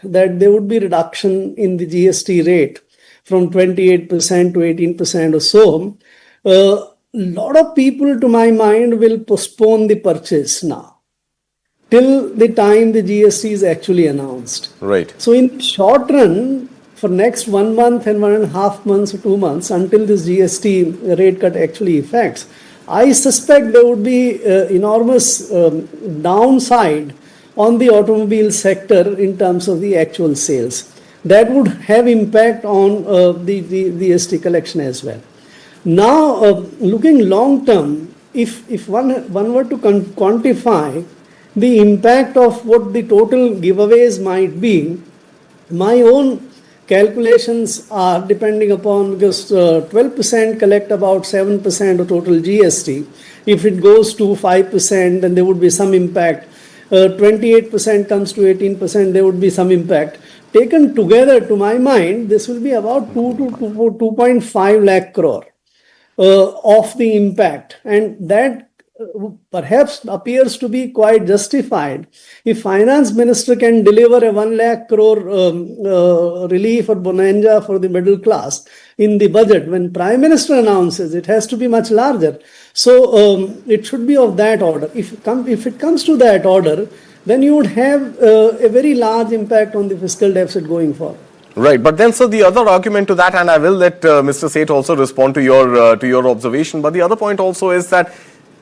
that there would be reduction in the GST rate from 28% to 18% or so. A lot of people, to my mind, will postpone the purchase now till the time the GST is actually announced. Right. So in the short run, for next 1 month and 1.5 months or 2 months, until this GST rate cut actually effects, I suspect there would be enormous downside on the automobile sector in terms of the actual sales. That would have impact on the GST collection as well. Now, looking long term, if one were to quantify the impact of what the total giveaways might be, my own calculations are depending upon, because 12% collect about 7% of total GST. If it goes to 5%, then there would be some impact. 28% comes to 18%, there would be some impact. Taken together, to my mind, this will be about 2 to 2.5 lakh crore of the impact. And that perhaps appears to be quite justified. If finance minister can deliver a 1 lakh crore relief or bonanza for the middle class in the budget, when prime minister announces, it has to be much larger. So it should be of that order. If it comes to that order, then you would have a very large impact on the fiscal deficit going forward. Right, but then, so the other argument to that, and I will let Mr. Seth also respond to your observation, but the other point also is that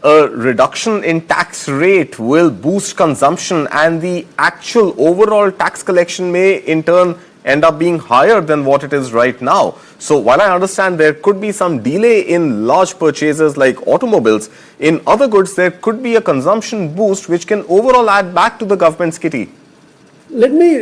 a reduction in tax rate will boost consumption, and the actual overall tax collection may in turn end up being higher than what it is right now. So while I understand there could be some delay in large purchases like automobiles, in other goods there could be a consumption boost which can overall add back to the government's kitty. Let me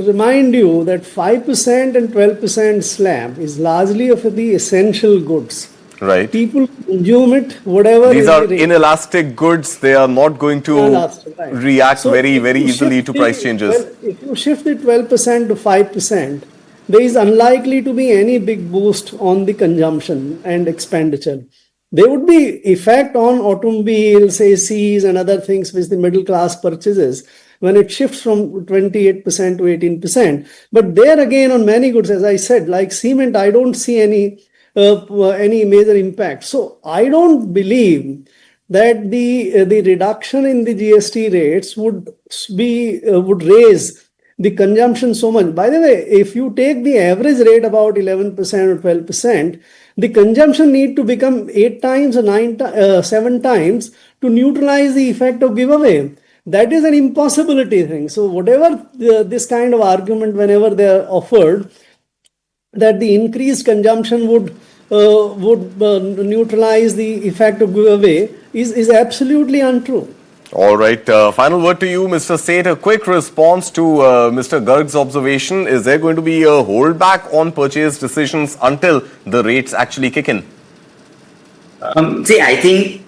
remind you that 5% and 12% slab is largely of the essential goods. Right. People consume it, whatever. These are inelastic goods. They are not going to react very easily to price changes. Well, if you shift the 12% to 5%, there is unlikely to be any big boost on the consumption and expenditure. There would be effect on automobiles, ACs and other things which the middle class purchases when it shifts from 28% to 18%. But there again, on many goods, as I said, like cement, I don't see any major impact. So I don't believe that the reduction in the GST rates would raise the consumption so much. By the way, if you take the average rate about 11% or 12%, the consumption need to become 8 times or 7 times to neutralize the effect of giveaway. That is an impossibility thing. So whatever this kind of argument, whenever they are offered, that the increased consumption would neutralize the effect of giveaway is absolutely untrue. All right. Final word to you, Mr. Seth. A quick response to Mr. Garg's observation. Is there going to be a holdback on purchase decisions until the rates actually kick in? See, I think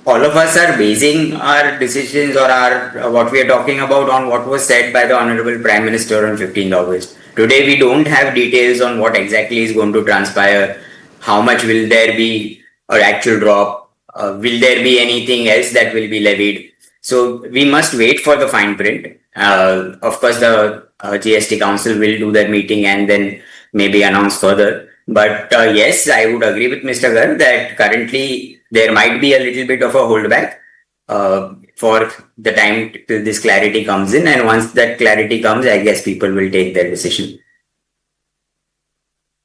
all of us are basing our decisions or what we are talking about on what was said by the Honorable Prime Minister on 15th August. Today, we don't have details on what exactly is going to transpire. How much will there be an actual drop? Will there be anything else that will be levied? So we must wait for the fine print. Of course, the GST Council will do their meeting and then maybe announce further. But yes, I would agree with Mr. Garg that currently there might be a little bit of a holdback for the time till this clarity comes in. And once that clarity comes, I guess people will take their decision.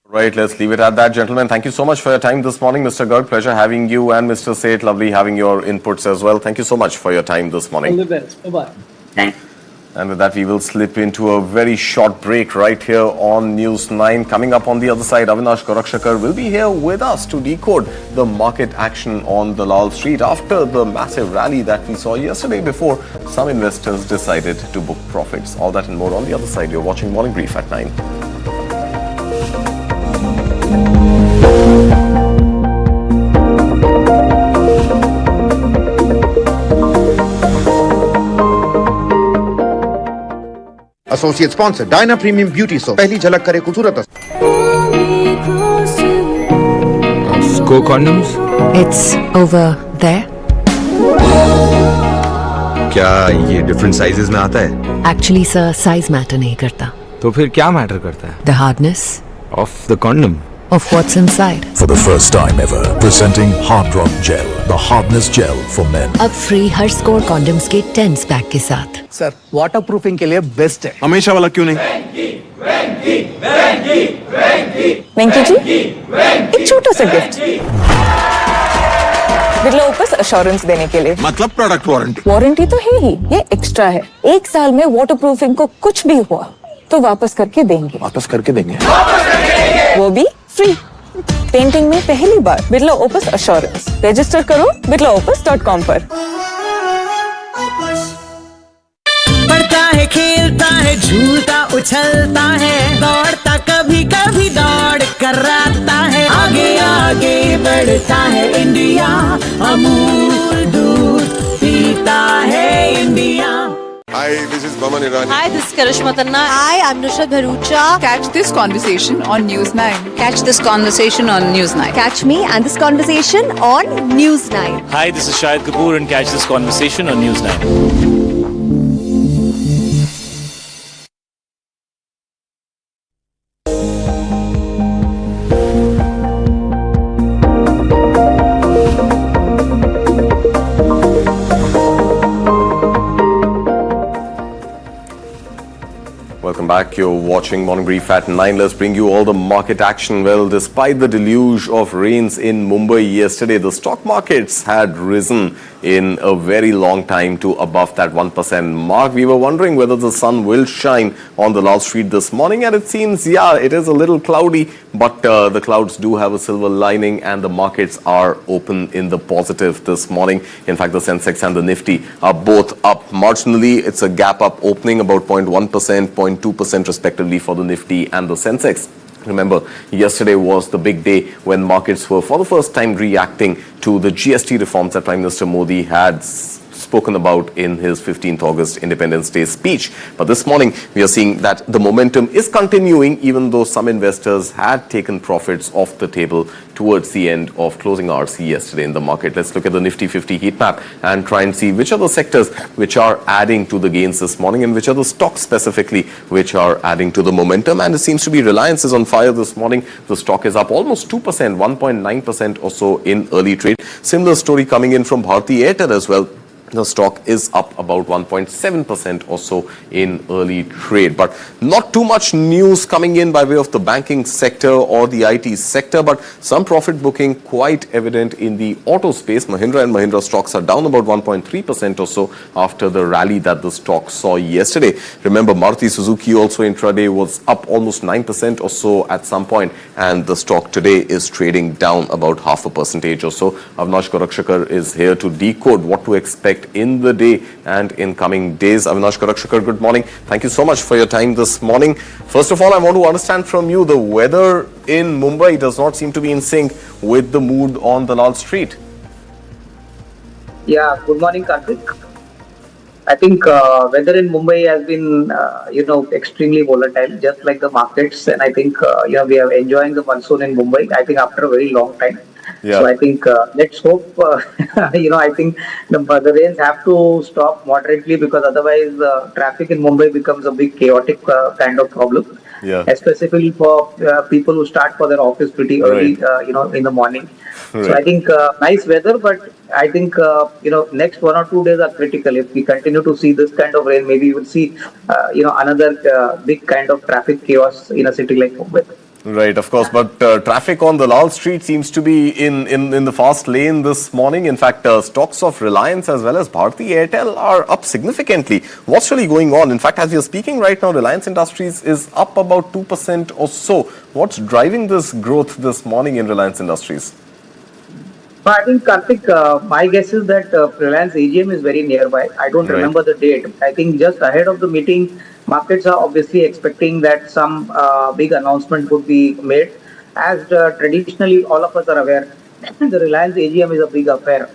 Right, let's leave it at that, gentlemen. Thank you so much for your time this morning, Mr. Garg. Pleasure having you, and Mr. Seth, lovely having your inputs as well. Thank you so much for your time this morning. All the best. Bye-bye. Thanks. And with that, we will slip into a very short break right here on News 9. Coming up on the other side, Avinash Gorakshakar will be here with us to decode the market action on Dalal Street after the massive rally that we saw yesterday before some investors decided to book profits. All that and more on the other side. You're watching Morning Brief at 9. Associate sponsor, Dyna Premium Beauty Soap. पहली झलक करे खूबसूरत. Score condoms? It's over there. क्या ये different sizes में आता है? Actually, sir, size matter नहीं करता. तो फिर क्या मैटर करता है? The hardness Of the condom. of what's inside. For the first time ever, presenting Hard Rock Gel, the hardness gel for men. अब free हर score condoms के 10 पैक के साथ. सर वाटरप्रूफिंग के लिए बेस्ट है। हमेशा वाला क्यों नहीं? वेंकी जी, एक छोटा सा गिफ्ट बिरला ओपस अश्योरेंस देने के लिए। मतलब प्रोडक्ट वारंटी। वारंटी तो है ही, ये एक्स्ट्रा है। 1 साल में वाटरप्रूफिंग को कुछ भी हुआ तो वापस करके देंगे। वापस करके देंगे। वो भी फ्री। पेंटिंग में पहली बार बिरला ओपस अश्योरेंस। रजिस्टर करो birlaopus.com पर। पढ़ता है, खेलता है, झूलता उछलता है, दौड़ता कभी कभी दौड़ कराता है, आगे आगे बढ़ता है इंडिया, अमूल दूध पीता है India. Hi, this is Baman Irani. Hi, this is Karishma Tanna. Hi, I'm Nushat Bharucha. Catch this conversation on News9. Catch this conversation on News9. Catch me and this conversation on News9. Hi, this is Shahid Kapoor and catch this conversation on News9. Welcome back. You're watching Morning Brief at 9. Let's bring you all the market action. Well, despite the deluge of rains in Mumbai yesterday, the stock markets had risen in a very long time to above that 1% mark. We were wondering whether the sun will shine on the Lal Street this morning, and it seems, yeah, it is a little cloudy, but the clouds do have a silver lining, and the markets are open in the positive this morning. In fact, the Sensex and the Nifty are both up marginally. It's a gap up opening about 0.1%, 0.2% respectively for the Nifty and the Sensex. Remember, yesterday was the big day when markets were for the first time reacting to the GST reforms that Prime Minister Modi had spoken about in his 15th August Independence Day speech. But this morning, we are seeing that the momentum is continuing, even though some investors had taken profits off the table towards the end of closing hours yesterday in the market. Let's look at the Nifty 50 heat map and try and see which are the sectors which are adding to the gains this morning and which are the stocks specifically which are adding to the momentum. And it seems to be Reliance is on fire this morning. The stock is up almost 2%, 1.9% or so in early trade. Similar story coming in from Bharti Airtel as well. The stock is up about 1.7% or so in early trade. But not too much news coming in by way of the banking sector or the IT sector, but some profit booking quite evident in the auto space. Mahindra and Mahindra stocks are down about 1.3% or so after the rally that the stock saw yesterday. Remember, Maruti Suzuki also intraday was up almost 9% or so at some point, and the stock today is trading down about 0.5% or so. Avinash Gorakshakar is here to decode what to expect in the day and in coming days. Avinash Gorakshakar, good morning. Thank you so much for your time this morning. First of all, I want to understand from you, the weather in Mumbai does not seem to be in sync with the mood on the Lal Street. Yeah, good morning, Karthik. I think weather in Mumbai has been, extremely volatile, just like the markets. And I think, we are enjoying the monsoon in Mumbai, I think after a very long time. Yeah. So I think, let's hope, I think the rains have to stop moderately, because otherwise traffic in Mumbai becomes a big chaotic kind of problem. Yeah. Especially for people who start for their office pretty early, in the morning. Right. So I think nice weather, but I think, next 1 or 2 days are critical. If we continue to see this kind of rain, maybe you will see, another big kind of traffic chaos in a city like Mumbai. Right, of course, but traffic on the Lal Street seems to be in the fast lane this morning. In fact, stocks of Reliance as well as Bharti Airtel are up significantly. What's really going on? In fact, as you're speaking right now, Reliance Industries is up about 2% or so. What's driving this growth this morning in Reliance Industries? I think, Karthik, my guess is that Reliance AGM is very nearby. I don't remember the date. I think just ahead of the meeting, markets are obviously expecting that some big announcement would be made. As traditionally all of us are aware, the Reliance AGM is a big affair.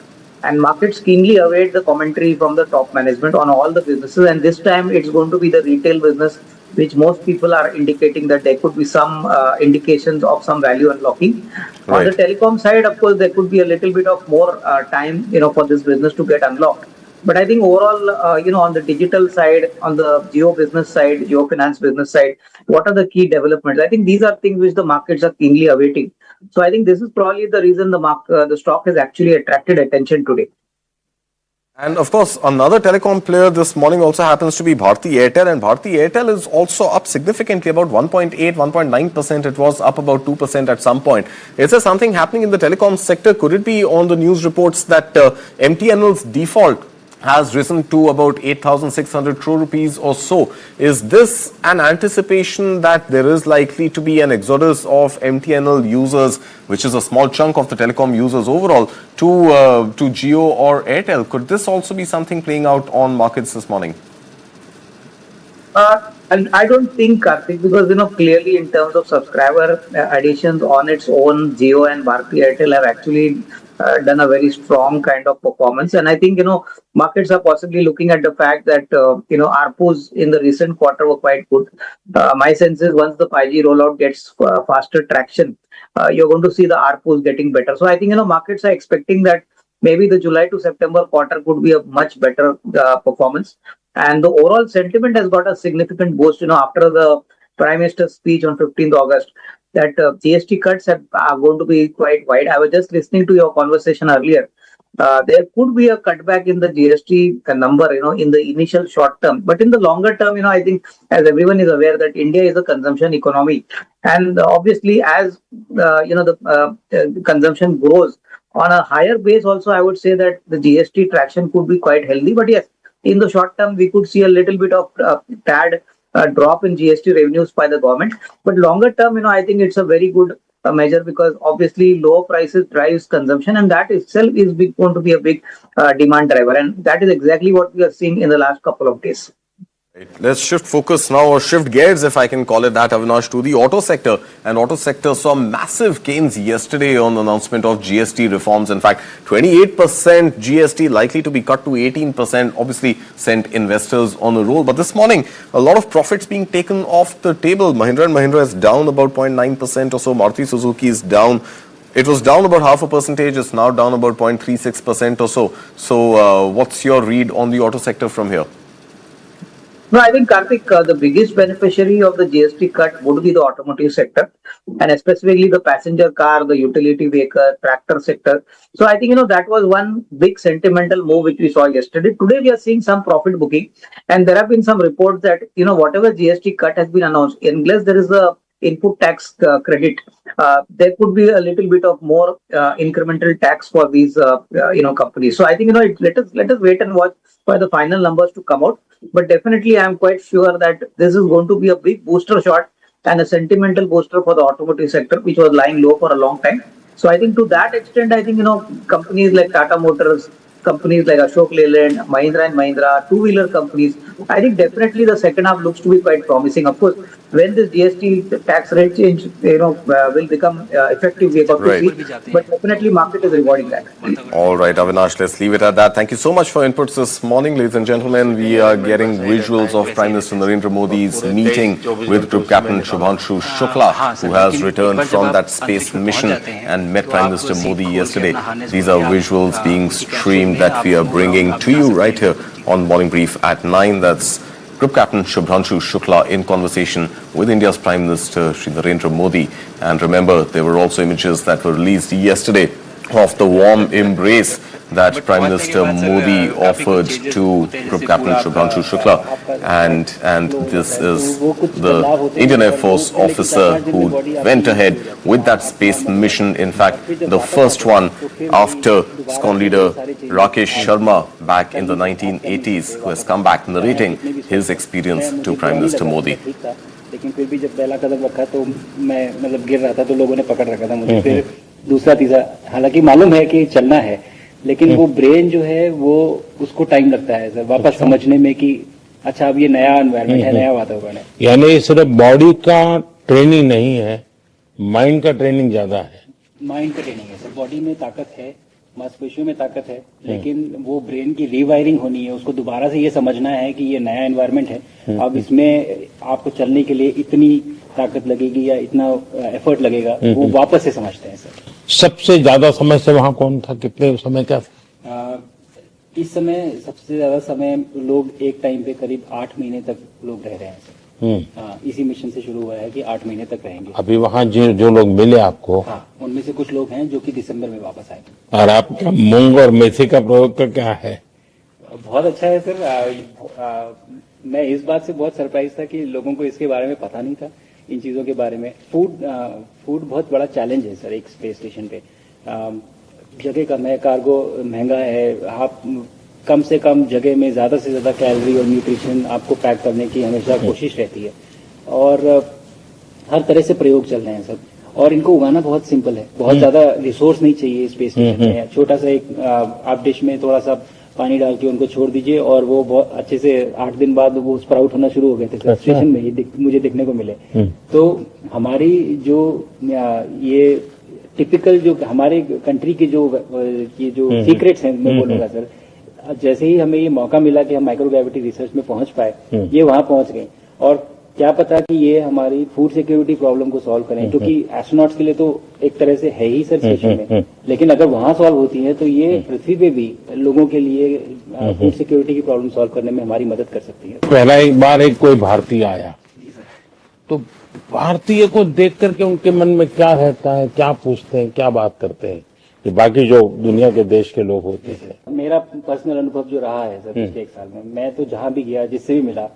And markets keenly await the commentary from the top management on all the businesses. And this time it's going to be the retail business, which most people are indicating that there could be some indications of some value unlocking. Right. On the telecom side, of course, there could be a little bit of more time, for this business to get unlocked. But I think overall, on the digital side, on the geo business side, geo finance business side, what are the key developments? I think these are things which the markets are keenly awaiting. So I think this is probably the reason the stock has actually attracted attention today. And of course, another telecom player this morning also happens to be Bharti Airtel, and Bharti Airtel is also up significantly, about 1.8, 1.9%. It was up about 2% at some point. Is there something happening in the telecom sector? Could it be on the news reports that MTNL's default has risen to about 8,600 crore rupees or so? Is this an anticipation that there is likely to be an exodus of MTNL users, which is a small chunk of the telecom users overall, to Jio or Airtel? Could this also be something playing out on markets this morning? And I don't think, Karthik, because clearly in terms of subscriber additions on its own, Jio and Bharti Airtel have actually done a very strong kind of performance. And I think markets are possibly looking at the fact that ARPUs in the recent quarter were quite good. My sense is once the 5G rollout gets faster traction, you're going to see the ARPUs getting better. So I think markets are expecting that maybe the July to September quarter could be a much better performance. And the overall sentiment has got a significant boost, after the Prime Minister's speech on 15th August, that GST cuts are going to be quite wide. I was just listening to your conversation earlier. There could be a cutback in the GST number, in the initial short term. But in the longer term, I think as everyone is aware that India is a consumption economy. And obviously as, the consumption grows on a higher base also, I would say that the GST traction could be quite healthy. But yes, in the short term, we could see a little bit of drop in GST revenues by the government. But longer term, I think it's a very good measure because obviously lower prices drives consumption, and that itself is going to be a big demand driver. And that is exactly what we are seeing in the last couple of days. Let's shift focus now, or shift gears, if I can call it that, Avinash, to the auto sector. And auto sector saw massive gains yesterday on the announcement of GST reforms. In fact, 28% GST likely to be cut to 18%, obviously sent investors on a roll. But this morning, a lot of profits being taken off the table. Mahindra & Mahindra is down about 0.9% or so. Maruti Suzuki is down. It was down about 0.5%. It's now down about 0.36% or so. So what's your read on the auto sector from here? No, I think, Karthik, the biggest beneficiary of the GST cut would be the automotive sector, and specifically the passenger car, the utility vehicle, tractor sector. So I think, that was one big sentimental move which we saw yesterday. Today, we are seeing some profit booking, and there have been some reports that, whatever GST cut has been announced, unless there is a input tax credit, there could be a little bit of more incremental tax for these, companies. So I think, let us wait and watch for the final numbers to come out. But definitely, I'm quite sure that this is going to be a big booster shot and a sentimental booster for the automotive sector, which was lying low for a long time. So I think to that extent, I think, companies like Tata Motors, companies like Ashok Leyland, Mahindra & Mahindra, two-wheeler companies, I think definitely the second half looks to be quite promising. Of course, when this GST tax rate change, will become effective, we got to see. But definitely market is rewarding that. All right, Avinash, let's leave it at that. Thank you so much for inputs this morning, ladies and gentlemen. We are getting visuals of Prime Minister Narendra Modi's meeting with Group Captain Shubhanshu Shukla, who has returned from that space mission and met Prime Minister Modi yesterday. These are visuals being streamed that we are bringing to you right here on Morning Brief at 9. That's Group Captain Shubhanshu Shukla in conversation with India's Prime Minister Shri Narendra Modi. And remember, there were also images that were released yesterday of the warm embrace that Prime Minister Modi offered to Group Captain Shubhanshu Shukla. And this is the Indian Air Force officer who went ahead with that space mission. In fact, the first one after SCON leader Rakesh Sharma back in the 1980s, who has come back narrating his experience to Prime Minister Modi. लेकिन फिर भी जब पहला कदम रखा तो मैं मतलब गिर रहा था तो लोगों ने पकड़ रखा था मुझे फिर दूसरा तीसरा हालांकि मालूम है कि चलना है लेकिन वो ब्रेन जो है वो उसको टाइम लगता है सर वापस समझने में कि अच्छा अब ये नया एनवायरनमेंट है नया वातावरण है यानी सिर्फ बॉडी का ट्रेनिंग नहीं है माइंड का ट्रेनिंग ज्यादा है माइंड का ट्रेनिंग है सर बॉडी में ताकत है मांसपेशियों में ताकत है लेकिन वो ब्रेन की रीवायरिंग होनी है उसको दोबारा से ये समझना है कि ये नया एनवायरनमेंट है अब इसमें आपको चलने के लिए इतनी ताकत लगेगी या इतना एफर्ट लगेगा वो वापस से समझते हैं सर सबसे ज्यादा समय से वहां कौन था कितने समय का इस समय सबसे ज्यादा समय लोग एक टाइम पे करीब 8 महीने तक लोग रह रहे हैं सर। इसी मिशन से शुरू हुआ है कि 8 महीने तक रहेंगे। अभी वहाँ जो लोग मिले आपको, हाँ, उनमें से कुछ लोग हैं जो कि दिसंबर में वापस आए। और आपका मूंग और मेथी का प्रयोग का क्या है? बहुत अच्छा है सर। मैं इस बात से बहुत सरप्राइज था कि लोगों को इसके बारे में पता नहीं था, इन चीजों के बारे में। फूड बहुत बड़ा चैलेंज है सर एक स्पेस स्टेशन पे। जगह कम है, कार्गो महंगा है, आप कम से कम जगह में ज्यादा से ज्यादा कैलोरी और न्यूट्रिशन आपको पैक करने की हमेशा कोशिश रहती है, और हर तरह से प्रयोग चल रहे हैं सब। और इनको उगाना बहुत सिंपल है, बहुत ज्यादा रिसोर्स नहीं चाहिए स्पेस स्टेशन में। छोटा सा एक आप डिश में थोड़ा सा पानी डाल के उनको छोड़ दीजिए और वो बहुत अच्छे से 8 दिन बाद वो स्प्राउट होना शुरू हो गए थे स्टेशन में, ये मुझे देखने को मिले। तो हमारी जो ये टिपिकल जो हमारे कंट्री के जो ये जो सीक्रेट्स हैं, मैं बोलूंगा सर, जैसे ही हमें ये मौका मिला कि हम माइक्रोग्रेविटी रिसर्च में पहुंच पाए, ये वहां पहुंच गए। और क्या पता कि ये हमारी फूड सिक्योरिटी प्रॉब्लम को सॉल्व करें, क्योंकि एस्ट्रोनॉट्स के लिए तो एक तरह से है ही सर स्टेशन में, लेकिन अगर वहां सॉल्व होती है तो ये पृथ्वी पे भी लोगों के लिए फूड सिक्योरिटी की प्रॉब्लम सॉल्व करने में हमारी मदद कर सकती है। पहला एक बार एक कोई भारतीय आया, तो भारतीय को देख करके उनके मन में क्या रहता है, क्या पूछते हैं, क्या बात करते हैं, कि बाकी जो दुनिया के देश के लोग होते हैं? मेरा पर्सनल अनुभव जो रहा है सर पिछले 1 साल में, मैं तो जहां भी गया, जिससे भी मिला,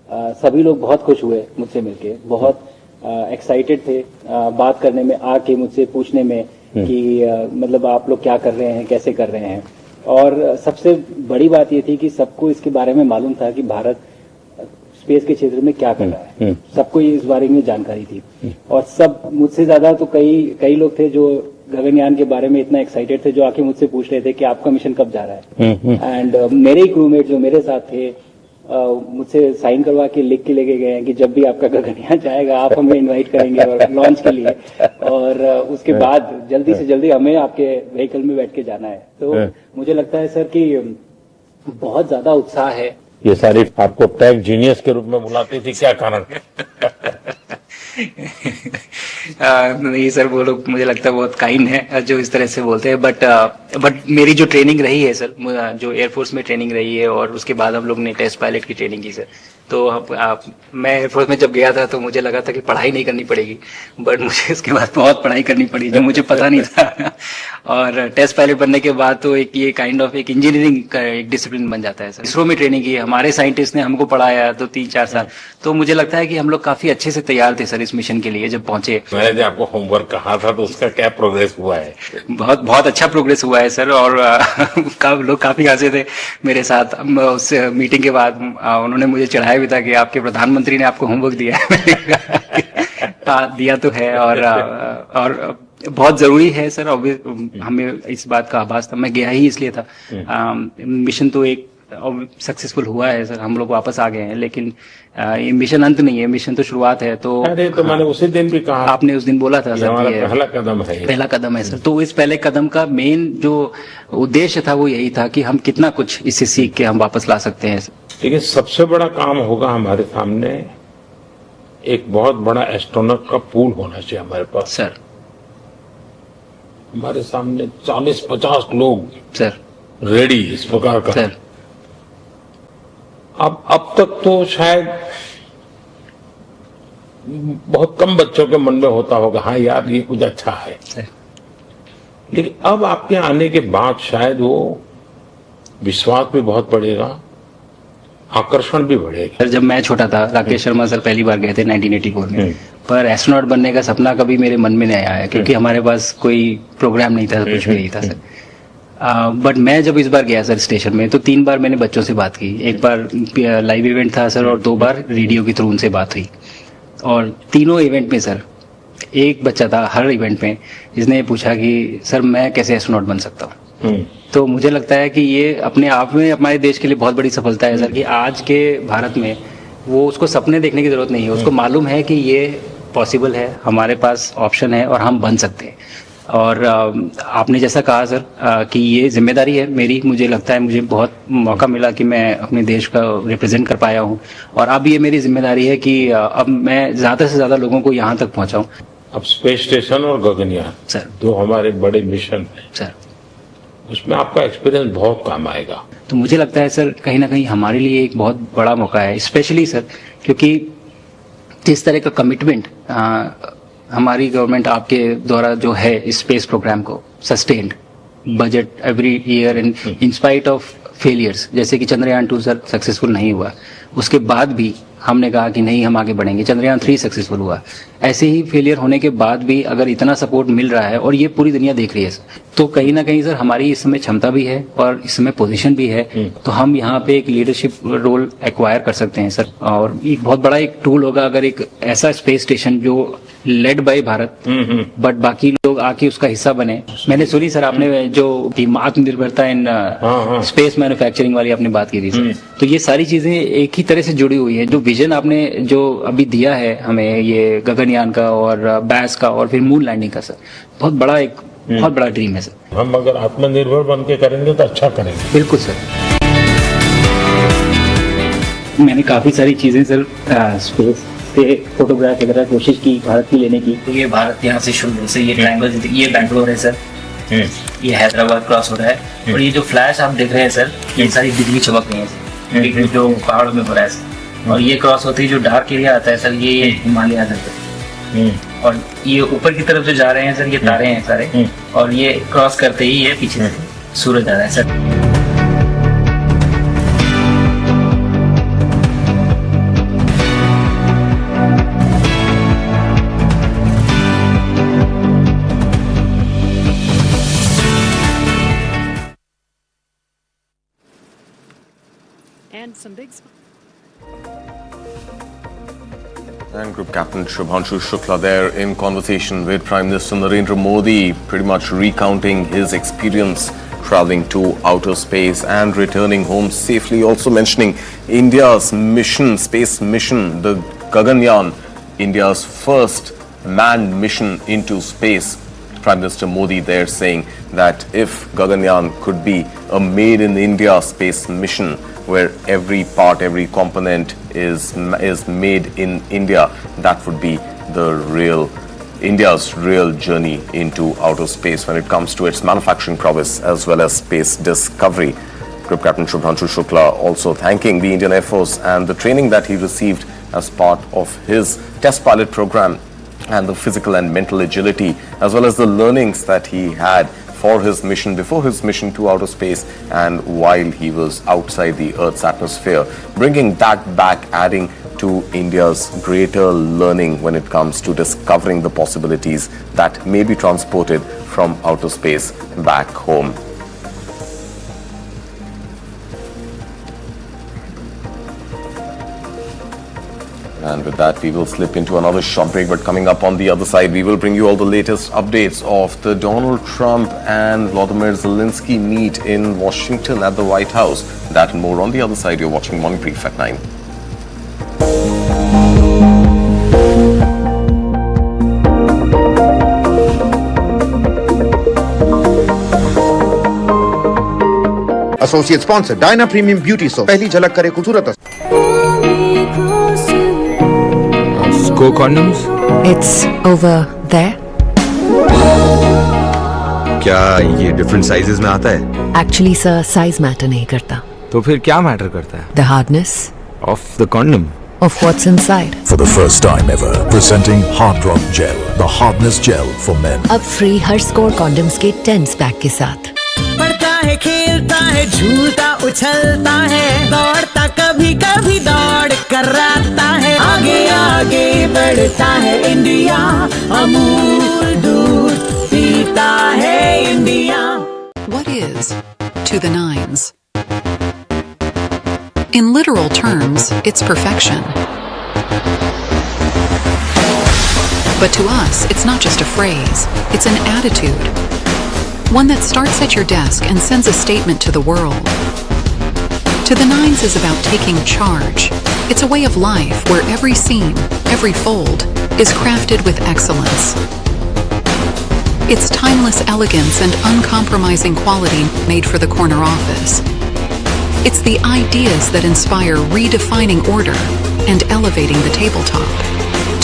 सभी लोग बहुत खुश हुए मुझसे मिलके, बहुत एक्साइटेड थे बात करने में, आके मुझसे पूछने में कि मतलब आप लोग क्या कर रहे हैं, कैसे कर रहे हैं। और सबसे बड़ी बात ये थी कि सबको इसके बारे में मालूम था कि भारत स्पेस के क्षेत्र में क्या कर रहा है, सबको इस बारे में जानकारी थी। और सब मुझसे ज्यादा तो कई लोग थे जो गगनयान के बारे में इतना एक्साइटेड थे, जो आके मुझसे पूछ रहे थे कि आपका मिशन कब जा रहा है। एंड मेरे ही क्रूमेट जो मेरे साथ थे, मुझसे साइन करवा के लिख के लेके गए हैं कि जब भी आपका गगनयान जाएगा आप हमें इनवाइट करेंगे और लॉन्च के लिए, और उसके बाद जल्दी से जल्दी हमें आपके व्हीकल में बैठ के जाना है। तो मुझे लगता है सर कि बहुत ज्यादा उत्साह है। ये सारी आपको टेक जीनियस के रूप में बुलाती थी, क्या कारण? नहीं सर, वो लोग मुझे लगता है बहुत काइंड है जो इस तरह से बोलते हैं, बट मेरी जो ट्रेनिंग रही है सर, जो एयरफोर्स में ट्रेनिंग रही है और उसके बाद हम लोग ने टेस्ट पायलट की ट्रेनिंग की सर। तो मैं एयरफोर्स में जब गया था तो मुझे लगा था कि पढ़ाई नहीं करनी पड़ेगी, बट मुझे इसके बाद बहुत पढ़ाई करनी पड़ी जो मुझे पता नहीं था। और टेस्ट पायलट बनने के बाद तो एक ये काइंड ऑफ एक इंजीनियरिंग का एक डिसिप्लिन बन जाता है सर। इसरो में ट्रेनिंग की, हमारे साइंटिस्ट ने हमको पढ़ाया तो 3-4 साल, तो मुझे लगता है कि हम लोग काफी अच्छे से तैयार थे सर इस मिशन के लिए जब पहुंचे। मैंने जो आपको होमवर्क कहा था तो उसका क्या प्रोग्रेस हुआ है? बहुत अच्छा प्रोग्रेस हुआ है सर, और लोग काफी हंसे थे मेरे साथ। उस मीटिंग के बाद उन्होंने मुझे चढ़ाया भी था कि आपके प्रधानमंत्री ने आपको होमवर्क दिया है। दिया तो है, और बहुत जरूरी है सर। हमें इस बात का आभास था, मैं गया ही इसलिए था। मिशन तो एक सक्सेसफुल हुआ है सर, हम लोग वापस आ गए हैं, लेकिन ये मिशन अंत नहीं है, मिशन तो शुरुआत है। तो अरे तो मैंने उसी दिन भी कहा, आपने उस दिन बोला था सर, हमारा पहला कदम है, पहला कदम है सर। तो इस पहले कदम का मेन जो उद्देश्य था वो यही था कि हम कितना कुछ इससे सीख के हम वापस ला सकते हैं। लेकिन सबसे बड़ा काम होगा हमारे सामने, एक बहुत बड़ा एस्ट्रोनॉट का पूल होना चाहिए हमारे पास सर। हमारे सामने 40-50 लोग सर रेडी इस प्रकार का सर। अब तक तो शायद बहुत कम बच्चों के मन में होता होगा, हाँ यार ये कुछ अच्छा है सर। लेकिन अब आपके आने के बाद शायद वो विश्वास भी बहुत बढ़ेगा, आकर्षण भी बढ़ेगा। सर जब मैं छोटा था, राकेश शर्मा सर पहली बार गए थे 1984 में, पर एस्ट्रोनॉट बनने का सपना कभी मेरे मन में नहीं आया, क्योंकि हमारे पास कोई प्रोग्राम नहीं था, कुछ भी नहीं था सर। बट मैं जब इस बार गया सर स्टेशन में, तो 3 बार मैंने बच्चों से बात की। एक बार लाइव इवेंट था सर, और 2 बार रेडियो के थ्रू उनसे बात हुई। और तीनों इवेंट में सर एक बच्चा था हर इवेंट में जिसने पूछा कि सर मैं कैसे एस्ट्रोनॉट बन सकता हूँ। तो मुझे लगता है कि ये अपने आप में हमारे देश के लिए बहुत बड़ी सफलता है सर, कि आज के भारत में वो उसको सपने देखने की जरूरत नहीं है, उसको मालूम है कि ये पॉसिबल है, हमारे पास ऑप्शन है और हम बन सकते हैं। और आपने जैसा कहा सर कि ये जिम्मेदारी है मेरी, मुझे लगता है मुझे बहुत मौका मिला कि मैं अपने देश का रिप्रेजेंट कर पाया हूँ, और अब ये मेरी जिम्मेदारी है कि अब मैं ज़्यादा से ज़्यादा लोगों को यहाँ तक पहुँचाऊँ। अब स्पेस स्टेशन और गगनयान सर 2 हमारे बड़े मिशन हैं सर। उसमें आपका एक्सपीरियंस बहुत काम आएगा। तो मुझे लगता है सर कहीं ना कहीं हमारे लिए एक बहुत बड़ा मौका है, स्पेशली सर क्योंकि जिस तरह का कमिटमेंट हमारी गवर्नमेंट आपके द्वारा जो है इस स्पेस प्रोग्राम को sustained budget every year in spite of failures, जैसे कि चंद्रयान 2 सर सक्सेसफुल नहीं हुआ, उसके बाद भी हमने कहा कि नहीं हम आगे बढ़ेंगे, चंद्रयान 3 सक्सेसफुल हुआ, ऐसे ही फेलियर होने के बाद भी अगर इतना सपोर्ट मिल रहा है और ये पूरी दुनिया देख रही है तो कहीं ना कहीं सर हमारी इस समय क्षमता भी है और इस समय पोजीशन भी है, तो हम यहाँ पे एक लीडरशिप रोल एक्वायर कर सकते हैं सर। और एक बहुत बड़ा एक टूल होगा अगर एक ऐसा स्पेस स्टेशन जो लेड बाय भारत बट बाकी लोग आके उसका हिस्सा बने। मैंने सुनी सर आपने जो आत्मनिर्भरता इन स्पेस मैन्युफैक्चरिंग वाली आपने बात की थी सर, तो ये सारी चीजें एक ही तरह से जुड़ी हुई है। जो विजन आपने जो अभी दिया है हमें ये गगनयान का और बैस का और फिर मून लैंडिंग का सर, बहुत बड़ा ड्रीम है सर। हम अगर आत्मनिर्भर बन के करेंगे तो अच्छा करेंगे। बिल्कुल सर। मैंने काफी सारी चीजें सर स्पेस से फोटोग्राफ वगैरह कोशिश की भारत की लेने की। तो ये भारत यहाँ से शुरू है सर, ये ट्रायंगल, ये बैंगलोर है सर, ये हैदराबाद क्रॉस हो रहा है और ये जो फ्लैश आप देख रहे हैं सर ये सारी बिजली चमक रही है सर, जो पहाड़ों में हो रहा है सर, और ये क्रॉस होती है जो डार्क एरिया आता है सर ये हिमालय आता है, और ये ऊपर की तरफ जो जा रहे हैं सर ये तारे हैं सारे, और ये क्रॉस करते ही ये पीछे से सूरज आ रहा है sir. And Group Captain Shubhanshu Shukla there in conversation with Prime Minister Narendra Modi, pretty much recounting his experience traveling to outer space and returning home safely. Also mentioning India's mission, space mission, the Gaganyaan, India's first manned mission into space. Prime Minister Modi there saying that if Gaganyaan could be a made in India space mission, where every part, every component is made in India, that would be India's real journey into outer space when it comes to its manufacturing prowess as well as space discovery. Group Captain Shubhanshu Shukla also thanking the Indian Air Force and the training that he received as part of his test pilot program and the physical and mental agility as well as the learnings that he had for his mission, before his mission to outer space and while he was outside the Earth's atmosphere, bringing that back, adding to India's greater learning when it comes to discovering the possibilities that may be transported from outer space back home. And with that, we will slip into another short break. But coming up on the other side, we will bring you all the latest updates of the Donald Trump and Vladimir Zelensky meet in Washington at the White House. That and more on the other side. You're watching Morning Brief at 9. Associate sponsor, Dyna Premium Beauty Soap. पहली झलक करे खूबसूरत। Go condoms? It's over there. क्या ये different sizes में आता है? Actually sir, size matter नहीं करता. तो फिर क्या मैटर करता है? The hardness Of the condom. of what's inside. For the first time ever, presenting Hard Rock Gel, the hardness gel for men. अब फ्री हर स्कोर कॉन्डम्स के 10 पैक के साथ. पढ़ता है, खेलता है, झूलता उछलता है, दौड़ता कभी कभी दौड़ कराता है, आगे आगे बढ़ता है इंडिया, अमूल दूध पीता है India. What is to the nines? In literal terms, it's perfection. But to us, it's not just a phrase, it's an attitude. One that starts at your desk and sends a statement to the world. To the nines is about taking charge. It's a way of life where every seam, every fold, is crafted with excellence. It's timeless elegance and uncompromising quality made for the corner office. It's the ideas that inspire redefining order and elevating the tabletop.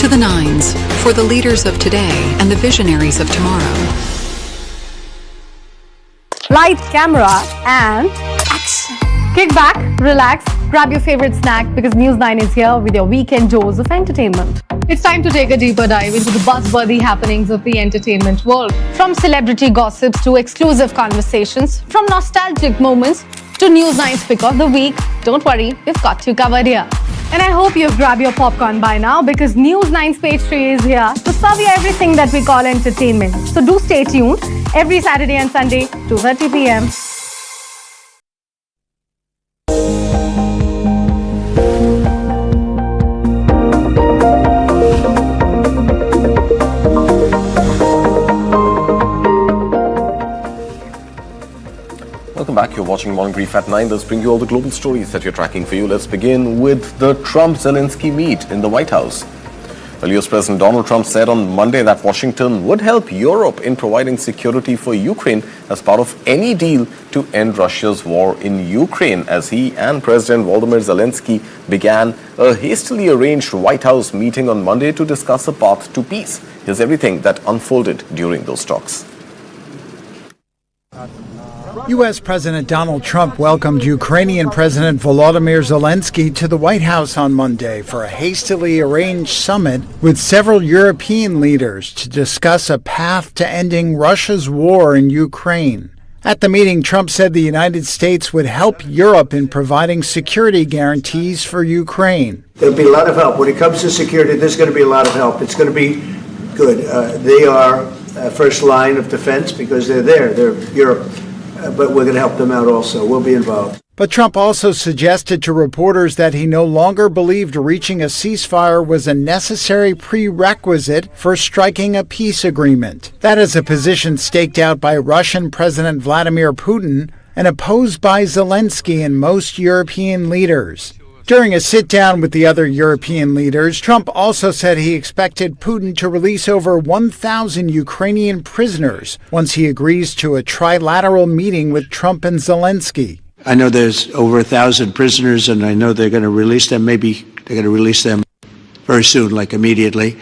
To the nines, for the leaders of today and the visionaries of tomorrow. Light, camera, and action. Kick back, relax, grab your favorite snack because News9 is here with your weekend dose of entertainment. It's time to take a deeper dive into the buzzworthy happenings of the entertainment world. From celebrity gossips to exclusive conversations, from nostalgic moments to News9's pick of the week. Don't worry, we've got you covered here. And I hope you've grabbed your popcorn by now because News9's page 3 is here to serve you everything that we call entertainment. So do stay tuned every Saturday and Sunday, 2:30 p.m. Welcome back. You're watching Morning Brief at 9. Let's bring you all the global stories that you're tracking for you. Let's begin with the Trump-Zelensky meet in the White House. Well, US President Donald Trump said on Monday that Washington would help Europe in providing security for Ukraine as part of any deal to end Russia's war in Ukraine, as he and President Volodymyr Zelensky began a hastily arranged White House meeting on Monday to discuss a path to peace. Here's everything that unfolded during those talks. U.S. President Donald Trump welcomed Ukrainian President Volodymyr Zelensky to the White House on Monday for a hastily arranged summit with several European leaders to discuss a path to ending Russia's war in Ukraine. At the meeting, Trump said the United States would help Europe in providing security guarantees for Ukraine. There'll be a lot of help. When it comes to security, there's going to be a lot of help. It's going to be good. They are first line of defense because they're there. They're Europe. But we're going to help them out also. We'll be involved. But Trump also suggested to reporters that he no longer believed reaching a ceasefire was a necessary prerequisite for striking a peace agreement. That is a position staked out by Russian President Vladimir Putin and opposed by Zelensky and most European leaders. During a sit-down with the other European leaders, Trump also said he expected Putin to release over 1,000 Ukrainian prisoners once he agrees to a trilateral meeting with Trump and Zelensky. I know there's over 1,000 prisoners, and I know they're going to release them. Maybe they're going to release them very soon, like immediately,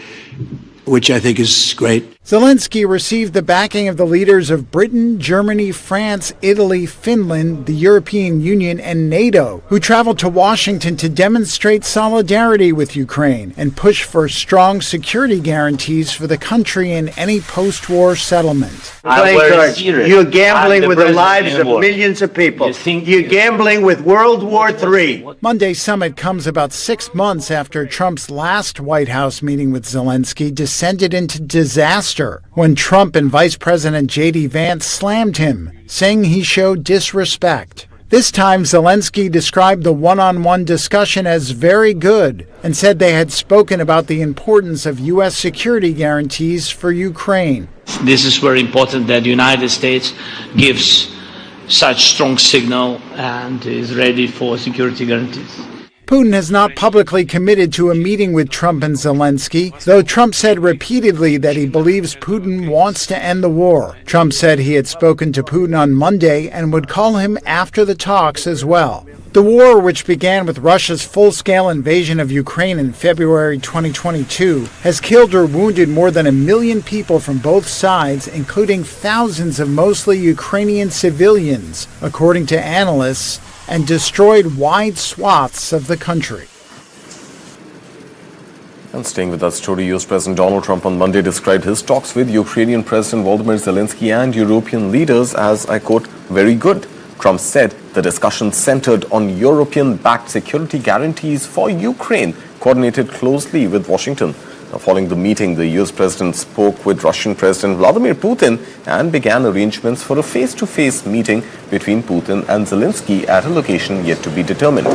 which I think is great. Zelensky received the backing of the leaders of Britain, Germany, France, Italy, Finland, the European Union, and NATO, who traveled to Washington to demonstrate solidarity with Ukraine and push for strong security guarantees for the country in any post-war settlement. You're gambling with the lives of millions of people. You're gambling with World War III. Monday's summit comes about 6 months after Trump's last White House meeting with Zelensky descended into disaster when Trump and Vice President J.D. Vance slammed him, saying he showed disrespect. This time, Zelensky described the one-on-one discussion as very good and said they had spoken about the importance of U.S. security guarantees for Ukraine. This is very important that the United States gives such strong signal and is ready for security guarantees. Putin has not publicly committed to a meeting with Trump and Zelensky, though Trump said repeatedly that he believes Putin wants to end the war. Trump said he had spoken to Putin on Monday and would call him after the talks as well. The war, which began with Russia's full-scale invasion of Ukraine in February 2022, has killed or wounded more than 1 million people from both sides, including thousands of mostly Ukrainian civilians, according to analysts, and destroyed wide swaths of the country. And staying with that story, US President Donald Trump on Monday described his talks with Ukrainian President Volodymyr Zelensky and European leaders as, I quote, very good. Trump said the discussion centered on European-backed security guarantees for Ukraine, coordinated closely with Washington. Now, following the meeting, the US President spoke with Russian President Vladimir Putin and began arrangements for a face-to-face meeting between Putin and Zelensky at a location yet to be determined.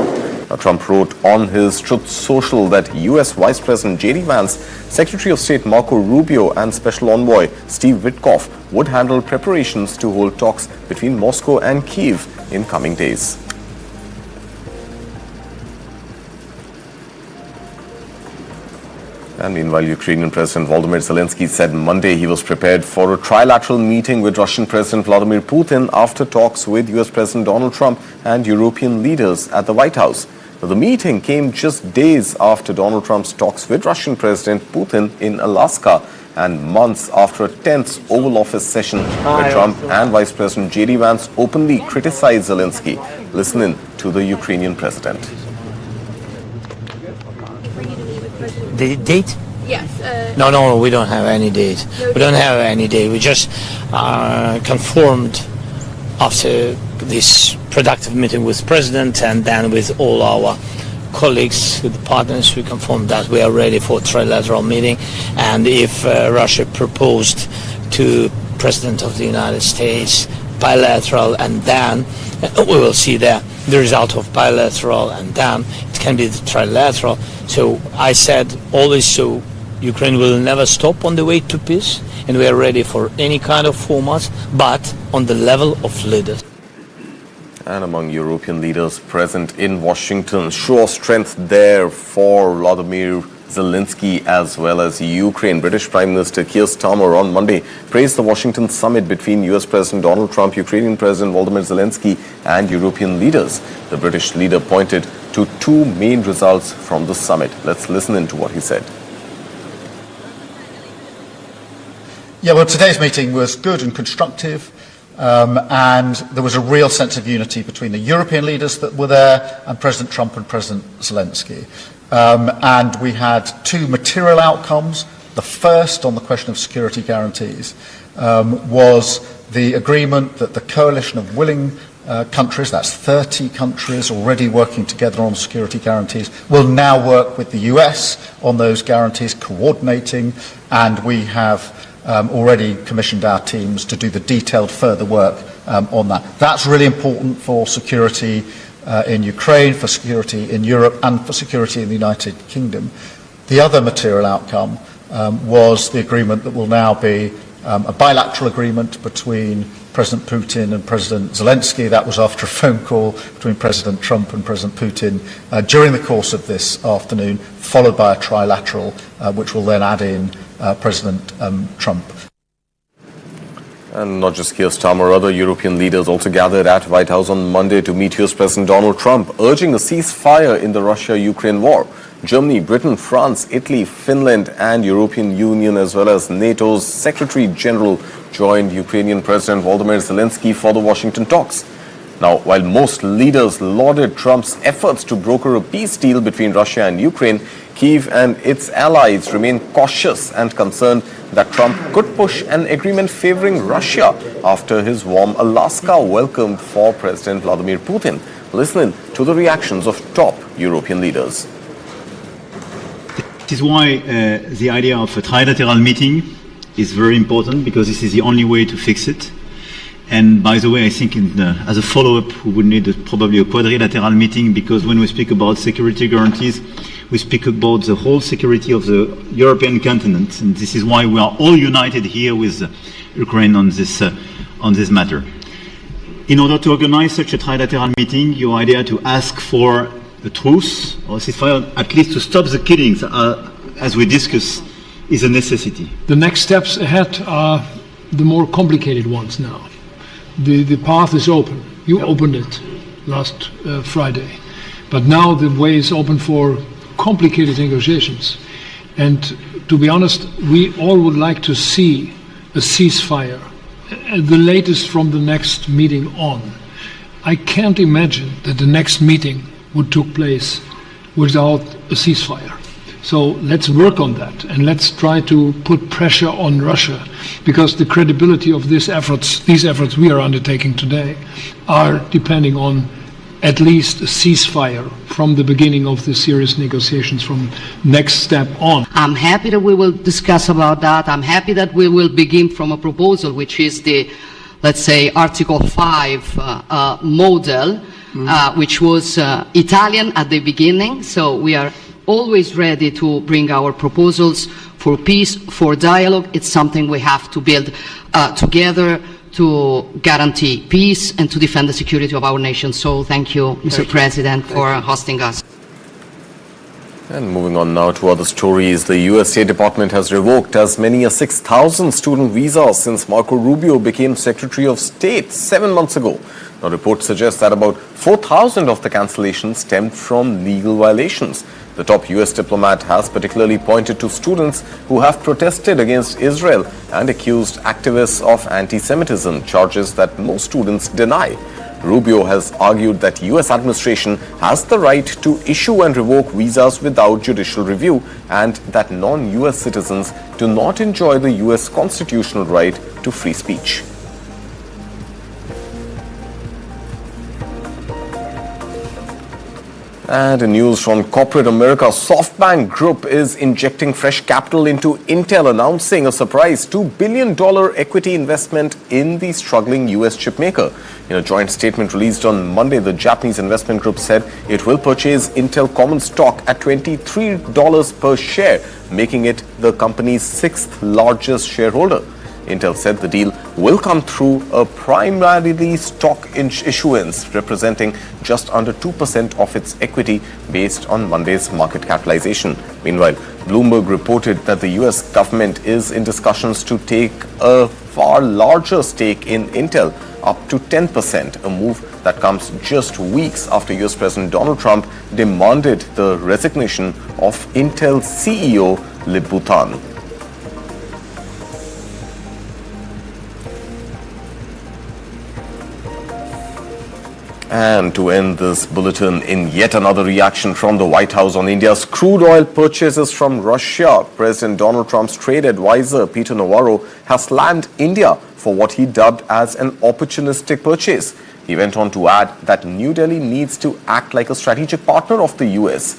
Now, Trump wrote on his Truth Social that US Vice President J.D. Vance, Secretary of State Marco Rubio, and Special Envoy Steve Witkoff would handle preparations to hold talks between Moscow and Kyiv in coming days. And meanwhile, Ukrainian President Volodymyr Zelensky said Monday he was prepared for a trilateral meeting with Russian President Vladimir Putin after talks with US President Donald Trump and European leaders at the White House. The meeting came just days after Donald Trump's talks with Russian President Putin in Alaska and months after a tense Oval Office session where Trump and Vice President J.D. Vance openly criticized Zelensky. Listening to the Ukrainian president. The date? Yes. No, we don't have any date. We don't have any date. We just confirmed after this productive meeting with President and then with all our colleagues, with the partners, we confirmed that we are ready for a trilateral meeting. And if Russia proposed to President of the United States bilateral, and then we will see the result of bilateral, and then it can be the trilateral. So I said always, so Ukraine will never stop on the way to peace, and we are ready for any kind of formats, but on the level of leaders. And among European leaders present in Washington, show of strength there for Vladimir Zelensky as well as Ukraine. British Prime Minister Keir Starmer on Monday praised the Washington summit between US President Donald Trump, Ukrainian President Volodymyr Zelensky and European leaders. The British leader pointed to two main results from the summit. Let's listen into what he said. Yeah, well, today's meeting was good and constructive, and there was a real sense of unity between the European leaders that were there and President Trump and President Zelensky. And we had two material outcomes. The first, on the question of security guarantees, was the agreement that the coalition of willing countries, that's 30 countries already working together on security guarantees, will now work with the US on those guarantees, coordinating, and we have already commissioned our teams to do the detailed further work on that. That's really important for security in Ukraine, for security in Europe, and for security in the United Kingdom. The other material outcome was the agreement that will now be a bilateral agreement between President Putin and President Zelensky. That was after a phone call between President Trump and President Putin during the course of this afternoon, followed by a trilateral, which will then add in President Trump. And not just Keir Starmer, other European leaders also gathered at White House on Monday to meet US President Donald Trump, urging a ceasefire in the Russia-Ukraine war. Germany, Britain, France, Italy, Finland and European Union as well as NATO's Secretary General joined Ukrainian President Volodymyr Zelensky for the Washington talks. Now, while most leaders lauded Trump's efforts to broker a peace deal between Russia and Ukraine, Kyiv and its allies remain cautious and concerned that Trump could push an agreement favoring Russia after his warm Alaska welcome for President Vladimir Putin. Listening to the reactions of top European leaders. This is why the idea of a trilateral meeting is very important, because this is the only way to fix it. And by the way, I think as a follow-up, we would need probably a quadrilateral meeting, because when we speak about security guarantees, we speak about the whole security of the European continent. And this is why we are all united here with Ukraine on this matter. In order to organize such a trilateral meeting, your idea to ask for a truce or ceasefire, at least to stop the killings, as we discuss, is a necessity. The next steps ahead are the more complicated ones now. The path is open. You opened it last Friday. But now the way is open for complicated negotiations. And to be honest, we all would like to see a ceasefire, the latest from the next meeting on. I can't imagine that the next meeting would take place without a ceasefire. So let's work on that, and let's try to put pressure on Russia, because the credibility of these efforts we are undertaking today, are depending on at least a ceasefire from the beginning of the serious negotiations from next step on. I'm happy that we will discuss about that. I'm happy that we will begin from a proposal which is the, let's say, Article 5 model, which was Italian at the beginning. So we are always ready to bring our proposals for peace, for dialogue. It's something we have to build together to guarantee peace and to defend the security of our nation. So thank you, Mr. President, for hosting us. And moving on now to other stories, the US State Department has revoked as many as 6,000 student visas since Marco Rubio became Secretary of State 7 months ago. Now, reports suggest that about 4,000 of the cancellations stemmed from legal violations. The top US diplomat has particularly pointed to students who have protested against Israel and accused activists of anti-Semitism, charges that most students deny. Rubio has argued that US administration has the right to issue and revoke visas without judicial review and that non-US citizens do not enjoy the US constitutional right to free speech. And in news from corporate America, SoftBank Group is injecting fresh capital into Intel, announcing a surprise $2 billion equity investment in the struggling US chipmaker. In a joint statement released on Monday, the Japanese investment group said it will purchase Intel common stock at $23 per share, making it the company's sixth largest shareholder. Intel said the deal will come through a primarily stock issuance representing just under 2% of its equity based on Monday's market capitalization. Meanwhile, Bloomberg reported that the US government is in discussions to take a far larger stake in Intel, up to 10%, a move that comes just weeks after US President Donald Trump demanded the resignation of Intel CEO Lip-Bu Tan. And to end this bulletin, in yet another reaction from the White House on India's crude oil purchases from Russia, President Donald Trump's trade advisor Peter Navarro has slammed India for what he dubbed as an opportunistic purchase. He went on to add that New Delhi needs to act like a strategic partner of the US.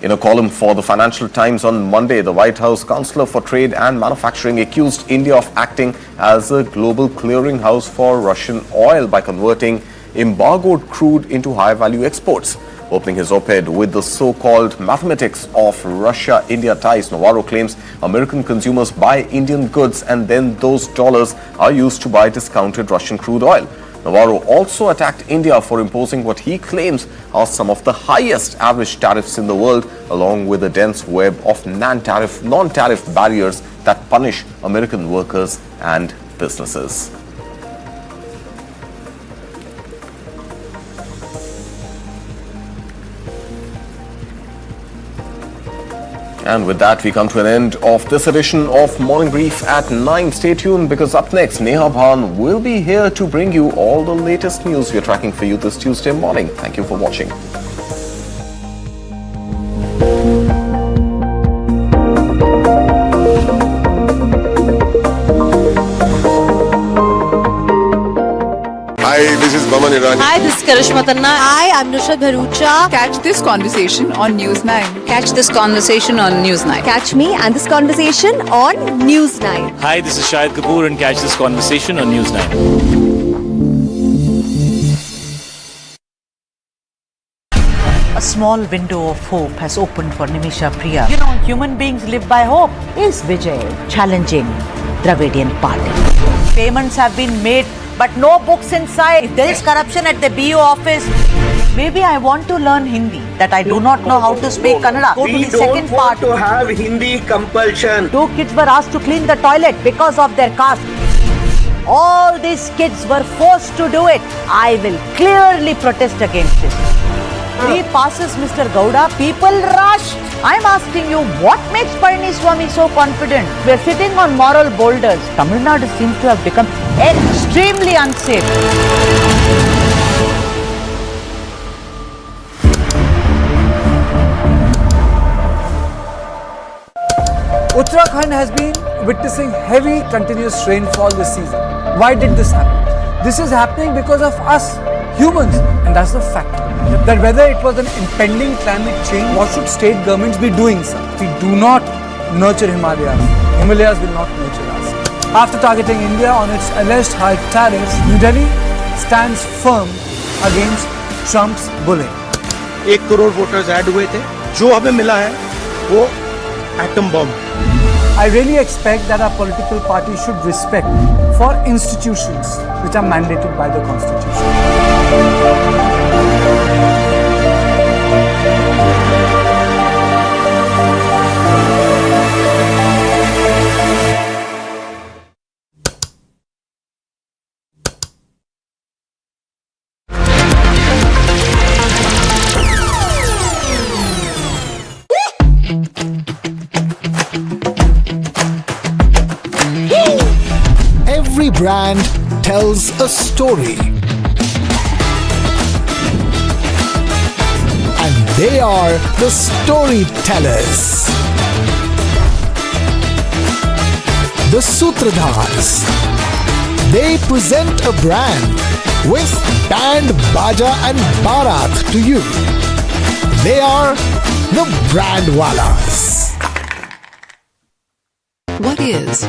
In a column for the Financial Times on Monday, the White House Counselor for Trade and Manufacturing accused India of acting as a global clearinghouse for Russian oil by converting embargoed crude into high-value exports. Opening his op-ed with the so-called mathematics of Russia-India ties, Navarro claims American consumers buy Indian goods and then those dollars are used to buy discounted Russian crude oil. Navarro also attacked India for imposing what he claims are some of the highest average tariffs in the world, along with a dense web of non-tariff barriers that punish American workers and businesses. And with that, we come to an end of this edition of Morning Brief at 9. Stay tuned, because up next, Neha Bhan will be here to bring you all the latest news we're tracking for you this Tuesday morning. Thank you for watching. Hi, this is Baman Irani. Hi, this is Karishma Tanna. Hi, I'm Nushat Bharucha. Catch this conversation on News9. Catch this conversation on News9. Catch me and this conversation on News9. Hi, this is Shahid Kapoor, and catch this conversation on News9. A small window of hope has opened for Nimisha Priya. You know, human beings live by hope. Is Vijay challenging Dravidian party? Payments have been made, but no books inside. If there is corruption at the BO office, maybe I want to learn Hindi, that I do not know how to speak Kannada. Go to the second part. To have Hindi compulsion. 2 kids were asked to clean the toilet because of their caste. All these kids were forced to do it. I will clearly protest against this. 3 passes, Mr. Gowda. People rushed. I'm asking you, what makes Palaniswamy so confident? We are sitting on moral boulders. Tamil Nadu seems to have become extremely unsafe. Uttarakhand has been witnessing heavy continuous rainfall this season. Why did this happen? This is happening because of us, humans, and that's the fact. That whether it was an impending climate change, what should state governments be doing, sir? If we do not nurture Himalayas, Himalayas will not nurture us. After targeting India on its alleged high tariffs, New Delhi stands firm against Trump's bullying. 1 crore voters add हुए थे, जो हमें मिला है वो atom bomb. I really expect that our political party should respect for institutions which are mandated by the Constitution. every brand tells a story. And they are the storytellers. The Sutradhars. They present a brand with band, baja and barat to you. They are the Brandwalas. What is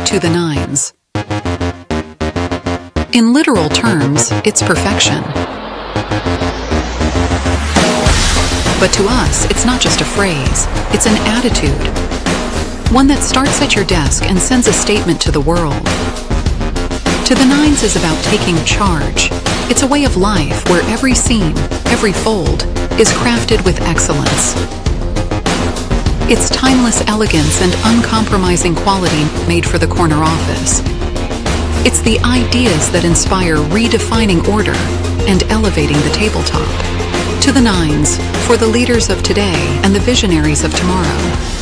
to the nines? In literal terms, it's perfection. But to us, it's not just a phrase, it's an attitude. One that starts at your desk and sends a statement to the world. To the nines is about taking charge. It's a way of life where every seam, every fold, is crafted with excellence. It's timeless elegance and uncompromising quality made for the corner office. It's the ideas that inspire redefining order and elevating the tabletop. To the nines, for the leaders of today and the visionaries of tomorrow.